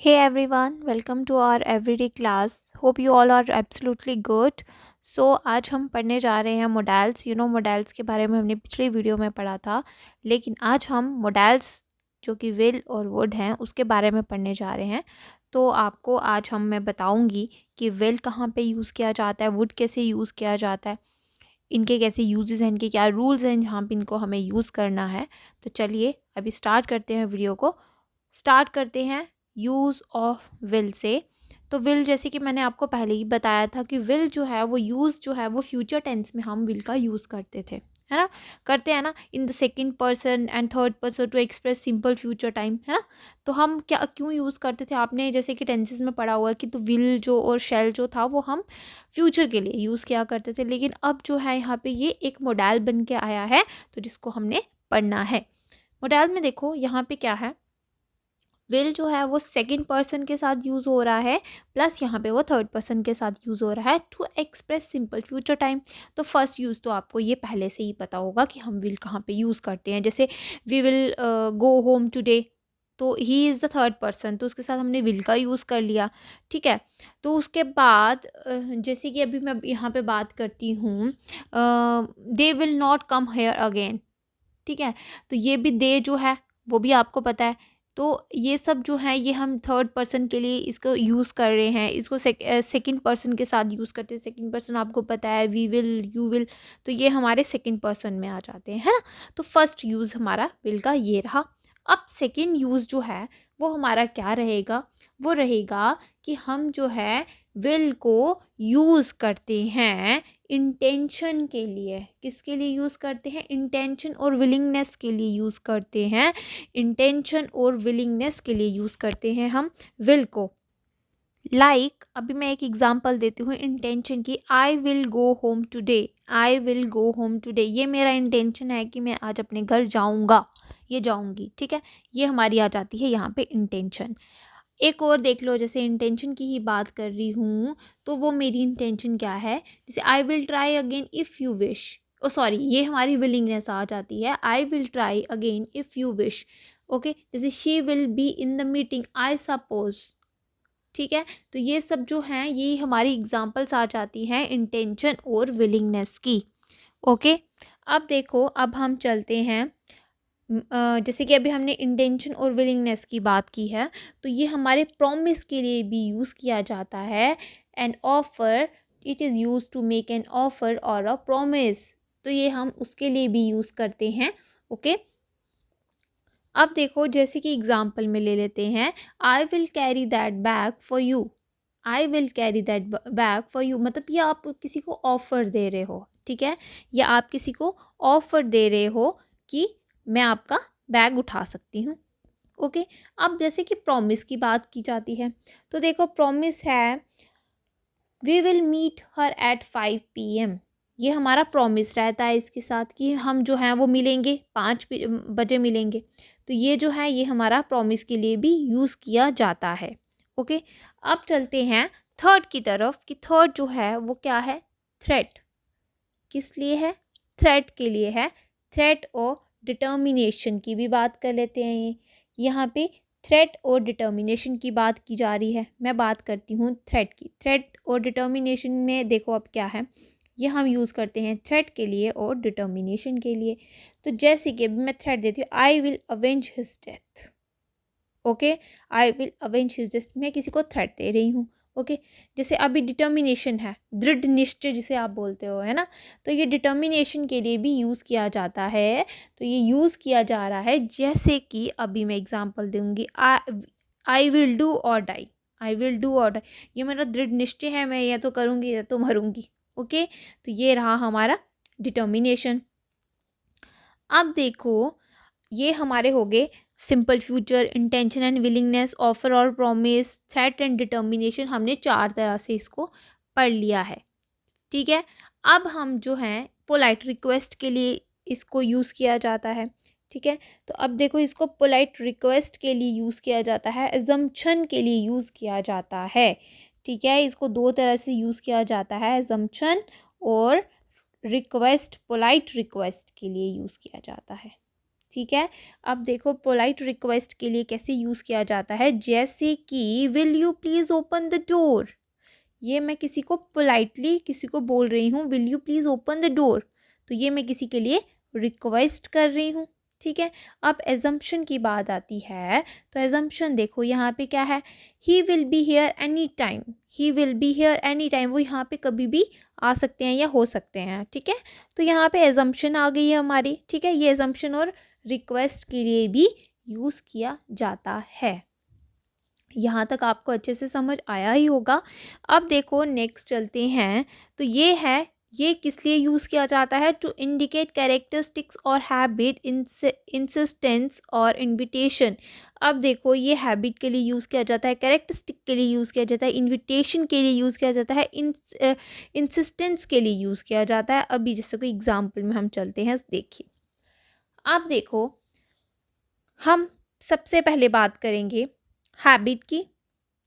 Hey everyone, welcome to our everyday class. Hope you all are absolutely good. So आज हम पढ़ने जा रहे हैं मॉडल्स। मॉडल्स के बारे में हमने पिछली वीडियो में पढ़ा था, लेकिन आज हम मॉडल्स जो कि विल और वुड हैं उसके बारे में पढ़ने जा रहे हैं। तो आपको आज मैं बताऊंगी कि विल कहाँ पे यूज़ किया जाता है, वुड कैसे यूज़ किया जाता है, इनके कैसे यूजेस हैं, इनके क्या रूल्स हैं जहाँ पे इनको हमें यूज़ करना है। तो चलिए अभी स्टार्ट करते हैं वीडियो को। स्टार्ट करते हैं यूज़ ऑफ विल से। तो विल, जैसे कि मैंने आपको पहले ही बताया था कि विल जो है वो यूज़ जो है वो फ्यूचर टेंस में हम विल का यूज़ करते थे, है ना। करते हैं ना, in the second person and third person to express simple future time, है ना। तो हम क्या क्यों यूज़ करते थे, आपने जैसे कि टेंसेस में पढ़ा हुआ है कि तो विल जो और शेल जो था वो हम फ्यूचर के लिए यूज़ किया करते थे, लेकिन अब जो है यहाँ पे ये एक मॉडल बन के आया है, तो जिसको हमने पढ़ना है। मॉडल में देखो यहाँ पे क्या है, विल जो है वो सेकंड पर्सन के साथ यूज़ हो रहा है, प्लस यहाँ पे वो थर्ड पर्सन के साथ यूज़ हो रहा है to express simple future time. तो फर्स्ट यूज़ तो आपको ये पहले से ही पता होगा कि हम विल कहाँ पे यूज़ करते हैं। जैसे we will go home today, तो he is the third person, तो उसके साथ हमने विल का यूज़ कर लिया। ठीक है। तो उसके बाद जैसे कि अभी मैं यहाँ पे बात करती हूँ, they will not come here again. ठीक है। तो ये भी दे जो है वो भी आपको पता है। तो ये सब जो है ये हम थर्ड पर्सन के लिए इसको यूज़ कर रहे हैं, इसको सेकंड पर्सन के साथ यूज़ करते हैं। सेकंड पर्सन आपको पता है, वी विल, यू विल, तो ये हमारे सेकंड पर्सन में आ जाते हैं, है ना। तो फर्स्ट यूज़ हमारा विल का ये रहा। अब सेकंड यूज़ जो है वो हमारा क्या रहेगा, वो रहेगा कि हम जो है विल को यूज़ करते हैं इंटेंशन के लिए। किसके लिए यूज़ करते हैं? इंटेंशन और विलिंगनेस के लिए यूज़ करते हैं। इंटेंशन और विलिंगनेस के लिए यूज़ करते हैं हम विल को। अभी मैं एक एग्जांपल देती हूँ इंटेंशन की। I will go home today. I will go home today, ये मेरा इंटेंशन है कि मैं आज अपने घर जाऊँगा, ये जाऊँगी। ठीक है। ये हमारी आ जाती है यहाँ पे इंटेंशन। एक और देख लो, जैसे इंटेंशन की ही बात कर रही हूँ, तो वो मेरी इंटेंशन क्या है, जैसे I will try again if you wish. Oh sorry, ये हमारी विलिंगनेस आ जाती है। I will try again if you wish. Okay. जैसे she will be in the meeting I suppose. ठीक है। तो ये सब जो हैं ये हमारी एग्जाम्पल्स आ जाती हैं इंटेंशन और विलिंगनेस की। ओके। अब देखो, अब हम चलते हैं जैसे कि अभी हमने इंटेंशन और विलिंगनेस की बात की है, तो ये हमारे प्रॉमिस के लिए भी यूज़ किया जाता है। An offer, it is use to make an offer और अ प्रॉमिस, तो ये हम उसके लिए भी यूज़ करते हैं। ओके। अब देखो, जैसे कि एग्जाम्पल में ले लेते हैं, I will carry that bag for you. I will carry that bag for you, मतलब ये आप किसी को ऑफर दे रहे हो। ठीक है। या आप किसी को ऑफर दे रहे हो कि मैं आपका बैग उठा सकती हूँ। ओके। अब जैसे कि प्रॉमिस की बात की जाती है, तो देखो प्रॉमिस है, we will meet her at 5 PM। ये हमारा प्रॉमिस रहता है इसके साथ कि हम जो हैं वो मिलेंगे, 5 बजे मिलेंगे। तो ये जो है ये हमारा प्रॉमिस के लिए भी यूज़ किया जाता है। ओके। अब चलते हैं थर्ड की तरफ कि थर्ड जो है वो क्या है, थ्रेट। किस लिए है? थ्रेट के लिए है। थ्रेट और डिटर्मिनेशन की भी बात कर लेते हैं। ये यहाँ पे थ्रेट और डिटर्मिनेशन की बात की जा रही है। मैं बात करती हूँ थ्रेट की। थ्रेट और डिटर्मिनेशन में देखो अब क्या है, ये हम यूज़ करते हैं थ्रेट के लिए और डिटर्मिनेशन के लिए। तो जैसे कि अभी मैं थ्रेट देती हूँ, I will avenge his death. Okay. I will avenge his death, मैं किसी को थ्रेट दे रही हूँ। ओके। जैसे अभी डिटर्मिनेशन है, दृढ़ निश्चय जिसे आप बोलते हो, है ना। तो ये डिटर्मिनेशन के लिए भी यूज़ किया जाता है। तो ये यूज़ किया जा रहा है, जैसे कि अभी मैं एग्जांपल दूंगी, आई विल डू और डाई। आई विल डू और डाई, ये मेरा दृढ़ निश्चय है, मैं या तो करूँगी या तो मरूंगी। ओके। तो ये रहा हमारा डिटर्मिनेशन। अब देखो, ये हमारे हो गए simple future, intention and willingness, offer और प्रॉमिस, थ्रेट एंड डिटर्मिनेशन। हमने 4 तरह से इसको पढ़ लिया है। ठीक है। अब हम जो हैं पोलाइट रिक्वेस्ट के लिए इसको यूज़ किया जाता है। ठीक है। तो अब देखो, इसको पोलाइट रिक्वेस्ट के लिए यूज़ किया जाता है, एजम्पशन के लिए यूज़ किया जाता है। ठीक है। इसको 2 तरह से यूज़ किया जाता है, एजम्पशन और रिक्वेस्ट, पोलाइट रिक्वेस्ट के लिए यूज़ किया जाता है। ठीक है। अब देखो पोलाइट रिक्वेस्ट के लिए कैसे यूज़ किया जाता है, जैसे कि will you please open the door. ये मैं किसी को पोलाइटली किसी को बोल रही हूँ will you please open the door, तो ये मैं किसी के लिए रिक्वेस्ट कर रही हूँ। ठीक है। अब एजम्पशन की बात आती है, तो एजम्पशन देखो यहाँ पे क्या है, he will be here any time. He will be here any time, वो यहाँ पे कभी भी आ सकते हैं या हो सकते हैं। ठीक है। तो यहाँ पे एजम्पशन आ गई है हमारी। ठीक है। ये एजम्पशन और रिक्वेस्ट के लिए भी यूज़ किया जाता है। यहाँ तक आपको अच्छे से समझ आया ही होगा। अब देखो नेक्स्ट चलते हैं, तो ये है, ये किस लिए यूज़ किया जाता है, टू इंडिकेट कैरेक्टरिस्टिक्स और हैबिट, इंसिस्टेंस और इन्विटेशन। अब देखो ये हैबिट के लिए यूज़ किया जाता है, कैरेक्टरिस्टिक के लिए यूज़ किया जाता है, इन्विटेशन के लिए यूज़ किया जाता है, इंसिस्टेंस के लिए यूज़ किया जाता है। अभी जैसे कोई एग्जाम्पल में हम चलते हैं, देखिए। अब देखो हम सबसे पहले बात करेंगे हैबिट की,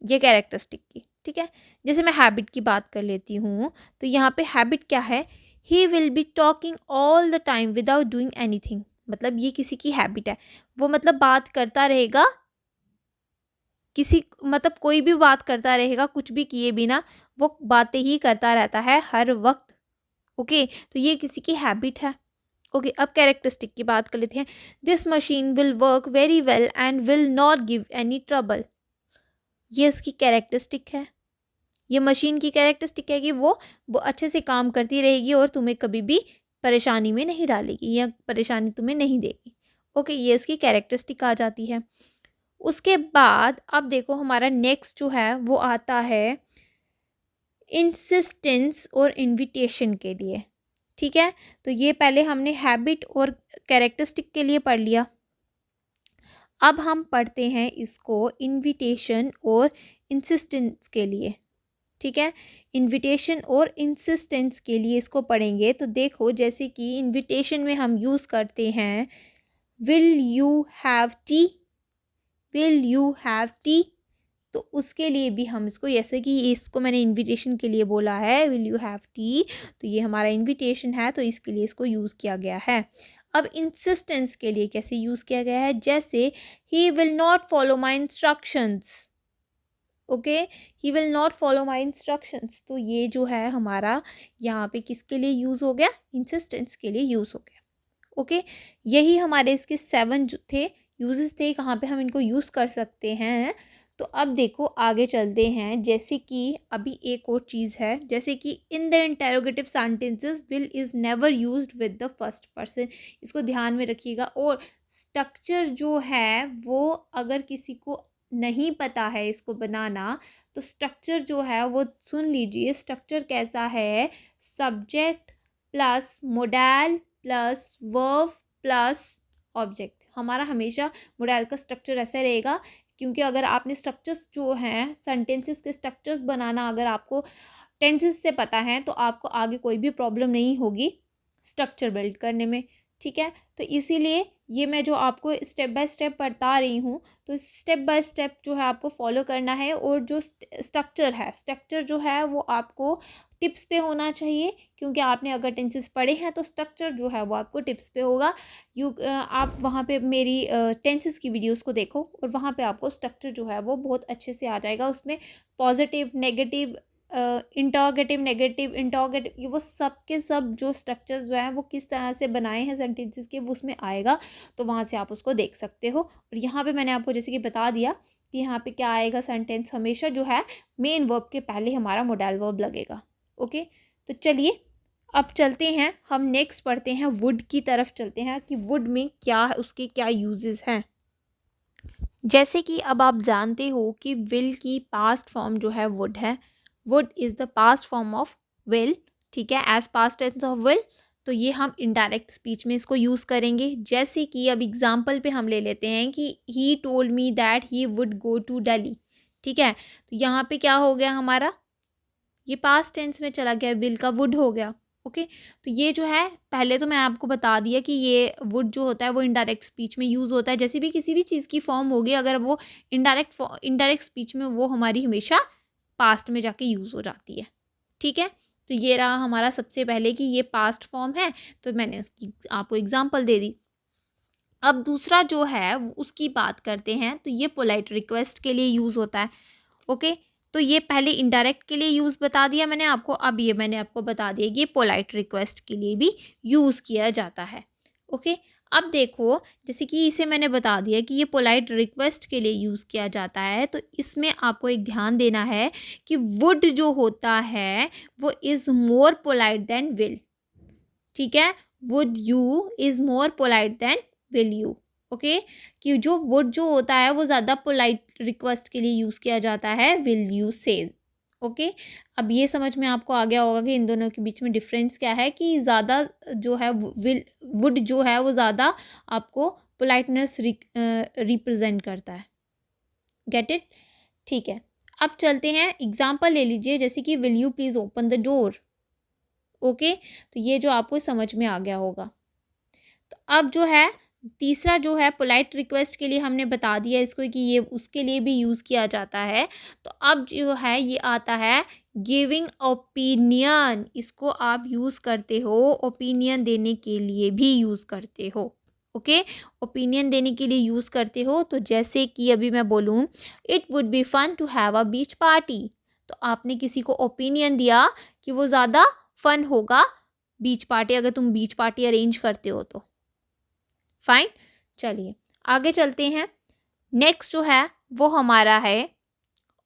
ये कैरेक्टरिस्टिक की। ठीक है। जैसे मैं हैबिट की बात कर लेती हूँ, तो यहाँ पे हैबिट क्या है, he will be talking all the time without doing anything. मतलब ये किसी की हैबिट है, वो मतलब बात करता रहेगा, किसी मतलब कोई भी बात करता रहेगा कुछ भी किए बिना, वो बातें ही करता रहता है हर वक्त। ओके, तो ये किसी की हैबिट है। ओके, अब कैरेक्टरिस्टिक की बात कर लेते हैं। This machine will work very well and will not give any trouble. ये उसकी कैरेक्टरिस्टिक है, ये मशीन की कैरेक्टरिस्टिक है कि वो अच्छे से काम करती रहेगी और तुम्हें कभी भी परेशानी में नहीं डालेगी या परेशानी तुम्हें नहीं देगी। ओके, ये उसकी कैरेक्टरिस्टिक आ जाती है। उसके बाद अब देखो हमारा नेक्स्ट जो है वो आता है इंसिस्टेंस और इन्विटेशन के लिए। ठीक है। तो ये पहले हमने हैबिट और कैरेक्टरिस्टिक के लिए पढ़ लिया। अब हम पढ़ते हैं इसको इन्विटेशन और इंसिस्टेंस के लिए। ठीक है। इन्विटेशन और इंसिस्टेंस के लिए इसको पढ़ेंगे, तो देखो जैसे कि इन्विटेशन में हम यूज़ करते हैं will you have T, will you have T. तो उसके लिए भी हम इसको, जैसे कि इसको मैंने इनविटेशन के लिए बोला है विल यू हैव टी, तो ये हमारा इनविटेशन है, तो इसके लिए इसको यूज़ किया गया है। अब इंसिस्टेंस के लिए कैसे यूज़ किया गया है, जैसे he will not follow my instructions. Okay, he will not follow my instructions, तो ये जो है हमारा यहाँ पे किसके लिए यूज़ हो गया, इंसिस्टेंस के लिए यूज़ हो गया। ओके, यही हमारे इसके 7 जो थे यूजेस थे, कहाँ पे हम इनको यूज़ कर सकते हैं। तो अब देखो आगे चलते हैं, जैसे कि अभी एक और चीज़ है, जैसे कि in the interrogative sentences will is never used with the first person. इसको ध्यान में रखिएगा। और स्ट्रक्चर जो है वो अगर किसी को नहीं पता है इसको बनाना, तो स्ट्रक्चर जो है वो सुन लीजिए। स्ट्रक्चर कैसा है, subject plus model plus verb plus object. हमारा हमेशा मोडल का स्ट्रक्चर ऐसा रहेगा, क्योंकि अगर आपने स्ट्रक्चर्स जो हैं सेंटेंसेस के स्ट्रक्चर्स बनाना अगर आपको टेंसेस से पता है, तो आपको आगे कोई भी प्रॉब्लम नहीं होगी स्ट्रक्चर बिल्ड करने में। ठीक है। तो इसीलिए ये मैं जो आपको स्टेप बाय स्टेप बता रही हूँ, तो स्टेप बाय स्टेप जो है आपको फॉलो करना है। और जो स्ट्रक्चर है, स्ट्रक्चर जो है वो आपको टिप्स पे होना चाहिए, क्योंकि आपने अगर टेंसेस पढ़े हैं तो स्ट्रक्चर जो है वो आपको टिप्स पे होगा। आप वहाँ पे मेरी टेंसेस की वीडियोस को देखो, और वहाँ पे आपको स्ट्रक्चर जो है वो बहुत अच्छे से आ जाएगा। उसमें positive, negative, interrogative, negative, interrogative, ये वो सब के सब जो स्ट्रक्चर्स जो हैं वो किस तरह से बनाए हैं सेंटेंसेस के, वो उसमें आएगा। तो वहाँ से आप उसको देख सकते हो। और यहाँ पे मैंने आपको जैसे कि बता दिया कि यहाँ पे क्या आएगा, सेंटेंस हमेशा जो है मेन वर्ब के पहले हमारा मोडल वर्ब लगेगा। ओके, तो चलिए अब चलते हैं, हम नेक्स्ट पढ़ते हैं वुड की तरफ चलते हैं कि वुड में क्या उसके क्या यूजेस हैं। जैसे कि अब आप जानते हो कि विल की पास्ट फॉर्म जो है वुड है। Would is the past form of will. ठीक है, as past tense of will. तो ये हम इनडायरेक्ट स्पीच में इसको यूज़ करेंगे। जैसे कि अब एग्जांपल पे हम ले लेते हैं कि he told me that he would go to Delhi. ठीक है, तो यहाँ पे क्या हो गया हमारा, ये पास्ट टेंस में चला गया, विल का वुड हो गया। ओके, तो ये जो है पहले तो मैं आपको बता दिया कि ये वुड जो होता है वो इनडायरेक्ट स्पीच में यूज़ होता है। जैसे भी किसी भी चीज़ की फॉर्म होगी, अगर वो इनडायरेक्ट स्पीच में, वो हमारी हमेशा पास्ट में जाके यूज़ हो जाती है। ठीक है, तो ये रहा हमारा सबसे पहले कि ये पास्ट फॉर्म है, तो मैंने इसकी आपको एग्जाम्पल दे दी। अब दूसरा जो है उसकी बात करते हैं, तो ये पोलाइट रिक्वेस्ट के लिए यूज़ होता है। ओके, तो ये पहले इनडायरेक्ट के लिए यूज़ बता दिया मैंने आपको, अब ये मैंने आपको बता दिया कि ये पोलाइट रिक्वेस्ट के लिए भी यूज़ किया जाता है। ओके, अब देखो जैसे कि इसे मैंने बता दिया कि ये पोलाइट रिक्वेस्ट के लिए यूज़ किया जाता है, तो इसमें आपको एक ध्यान देना है कि वुड जो होता है वो is more polite than will. ठीक है, would you is more polite than will you. Okay, कि जो वुड जो होता है वो ज़्यादा पोलाइट रिक्वेस्ट के लिए यूज़ किया जाता है विल यू से। ओके, अब ये समझ में आपको आ गया होगा कि इन दोनों के बीच में डिफरेंस क्या है, कि ज़्यादा जो है विल वुड जो है वो ज़्यादा आपको पोलाइटनेस रिप्रेजेंट करता है। Get it? ठीक है, अब चलते हैं एग्जाम्पल ले लीजिए, जैसे कि will you please open the door. Okay, तो ये जो आपको समझ में आ गया होगा। तो अब जो है तीसरा जो है पोलाइट रिक्वेस्ट के लिए हमने बता दिया इसको कि ये उसके लिए भी यूज़ किया जाता है। तो अब जो है ये आता है गिविंग ओपिनियन। इसको आप यूज़ करते हो ओपिनियन देने के लिए भी यूज़ करते हो। ओके, ओपिनियन देने के लिए यूज़ करते हो, तो जैसे कि अभी मैं बोलूँ it would be fun to have a beach party, तो आपने किसी को ओपिनियन दिया कि वो ज़्यादा फन होगा बीच पार्टी, अगर तुम बीच पार्टी अरेंज करते हो तो। फाइन, चलिए आगे चलते हैं। नेक्स्ट जो है वो हमारा है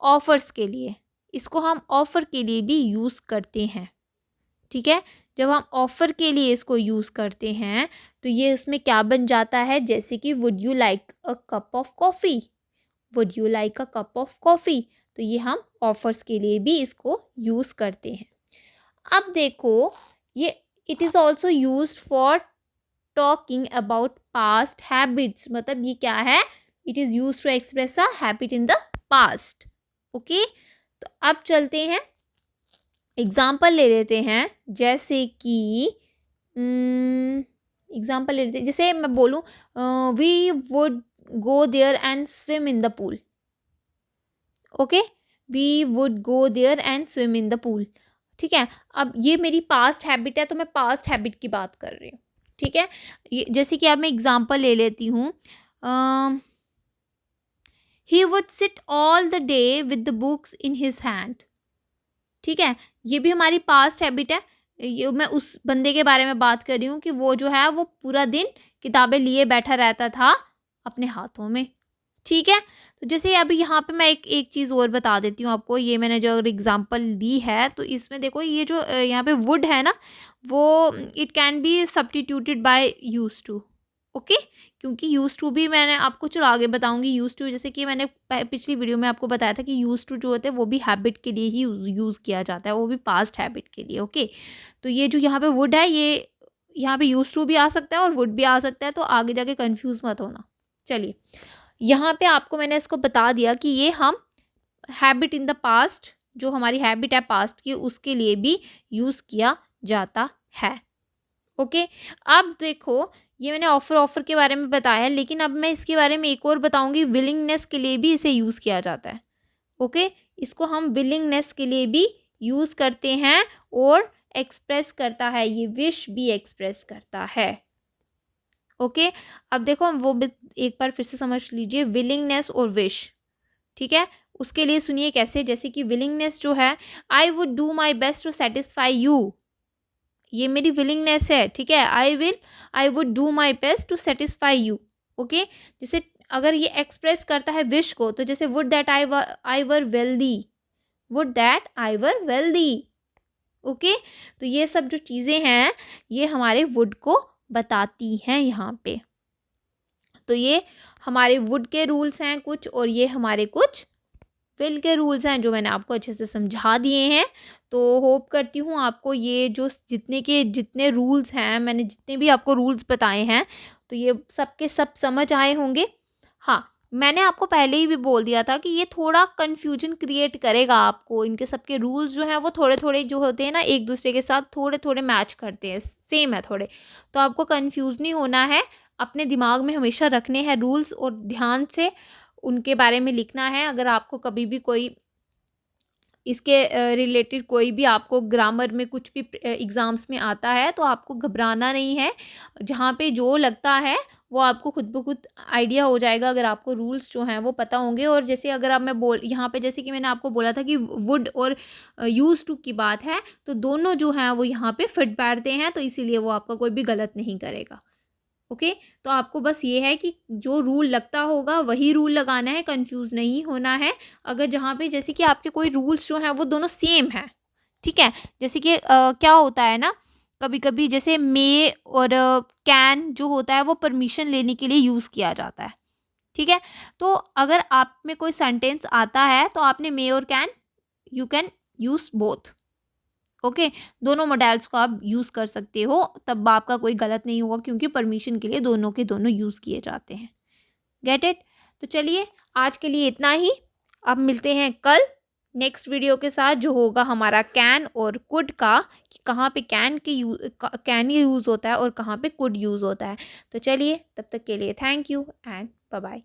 ऑफर्स के लिए। इसको हम ऑफ़र के लिए भी यूज़ करते हैं। ठीक है, जब हम ऑफ़र के लिए इसको यूज़ करते हैं तो ये इसमें क्या बन जाता है, जैसे कि would you like a cup of coffee, would you like a cup of coffee, तो ये हम ऑफर्स के लिए भी इसको यूज़ करते हैं। अब देखो ये it is also used for talking about past habits, मतलब ये क्या है, it is use to express a habit in the past. Okay, तो अब चलते हैं एग्जाम्पल ले लेते हैं, जैसे कि एग्जाम्पल ले लेते हैं, जैसे मैं बोलूँ we would go there and swim in the pool. Okay, we would go there and swim in the pool. ठीक है, अब ये मेरी पास्ट हैबिट है, तो मैं पास्ट हैबिट की बात कर रही हूँ। ठीक है, ये जैसे कि अब मैं एग्जांपल ले लेती हूँ, he would sit all the day with the books in his hand. ठीक है, ये भी हमारी पास्ट हैबिट है। ये मैं उस बंदे के बारे में बात कर रही हूँ कि वो जो है वो पूरा दिन किताबें लिए बैठा रहता था अपने हाथों में। ठीक है, तो जैसे अभी यहाँ पे मैं एक एक चीज़ और बता देती हूँ आपको, ये मैंने जो अगर एग्जांपल दी है तो इसमें देखो ये जो यहाँ पे वुड है ना, वो it can be substituted by use to. Okay, क्योंकि यूज टू भी मैंने आपको चलो आगे बताऊंगी। यूज टू जैसे कि मैंने पिछली वीडियो में आपको बताया था कि यूज टू जो होते हैं वो भी हैबिट के लिए ही यूज़ किया जाता है, वो भी पास्ट हैबिट के लिए। ओके, तो ये जो यहाँ पे वुड है, ये यहाँ पे यूज टू भी आ सकता है और वुड भी आ सकता है, तो आगे जाके कन्फ्यूज़ मत होना। चलिए, यहाँ पे आपको मैंने इसको बता दिया कि ये हम हैबिट इन द पास्ट, जो हमारी हैबिट है पास्ट की, उसके लिए भी यूज़ किया जाता है। ओके, अब देखो ये मैंने ऑफ़र के बारे में बताया, लेकिन अब मैं इसके बारे में एक और बताऊंगी, विलिंगनेस के लिए भी इसे यूज़ किया जाता है। ओके, इसको हम विलिंगनेस के लिए भी यूज़ करते हैं और एक्सप्रेस करता है, ये विश भी एक्सप्रेस करता है। ओके, अब देखो वो भी एक बार फिर से समझ लीजिए, विलिंगनेस और विश। ठीक है, उसके लिए सुनिए कैसे, जैसे कि विलिंगनेस जो है, I would do my best to satisfy you, ये मेरी विलिंगनेस है। ठीक है, I would do my best to satisfy you. Okay, जैसे अगर ये एक्सप्रेस करता है विश को, तो जैसे would that I were wealthy, would that I were wealthy. Okay, तो ये सब जो चीज़ें हैं ये हमारे वुड को बताती हैं यहाँ पे। तो ये हमारे वुड के रूल्स हैं कुछ, और ये हमारे कुछ विल के रूल्स हैं जो मैंने आपको अच्छे से समझा दिए हैं। तो होप करती हूँ आपको ये जो जितने रूल्स हैं, मैंने जितने भी आपको रूल्स बताए हैं, तो ये सब के सब समझ आए होंगे। हाँ, मैंने आपको पहले ही भी बोल दिया था कि ये थोड़ा कन्फ्यूजन क्रिएट करेगा आपको, इनके सबके रूल्स जो हैं वो थोड़े थोड़े जो होते हैं ना, एक दूसरे के साथ थोड़े थोड़े मैच करते हैं, सेम है थोड़े, तो आपको कन्फ्यूज़ नहीं होना है। अपने दिमाग में हमेशा रखने हैं रूल्स और ध्यान से उनके बारे में लिखना है। अगर आपको कभी भी कोई इसके रिलेटेड कोई भी आपको ग्रामर में कुछ भी एग्ज़ाम्स में आता है तो आपको घबराना नहीं है। जहाँ पे जो लगता है वो आपको खुद ब खुद आइडिया हो जाएगा अगर आपको रूल्स जो हैं वो पता होंगे। और जैसे अगर आप मैं बोल यहाँ पे जैसे कि मैंने आपको बोला था कि वुड और यूज़ टू की बात है, तो दोनों जो हैं वो यहाँ पे फिट बैठते हैं, तो इसीलिए वो आपका कोई भी गलत नहीं करेगा। ओके, तो आपको बस ये है कि जो रूल लगता होगा वही रूल लगाना है, कंफ्यूज नहीं होना है। अगर जहाँ पे जैसे कि आपके कोई रूल्स जो हैं वो दोनों सेम हैं, ठीक है। जैसे कि क्या होता है ना, कभी कभी जैसे मे और कैन जो होता है वो परमिशन लेने के लिए यूज़ किया जाता है, ठीक है। तो अगर आप में कोई सेंटेंस आता है तो आपने मे और can, you can use both. Okay, दोनों मॉडल्स को आप यूज़ कर सकते हो, तब आपका कोई गलत नहीं होगा क्योंकि परमिशन के लिए दोनों के दोनों यूज़ किए जाते हैं। Get it? तो चलिए, आज के लिए इतना ही। अब मिलते हैं कल नेक्स्ट वीडियो के साथ, जो होगा हमारा कैन और कुड का, कि कहाँ पे कैन यूज़ होता है और कहाँ पे कुड यूज़ होता है। तो चलिए, तब तक के लिए thank you and bye bye.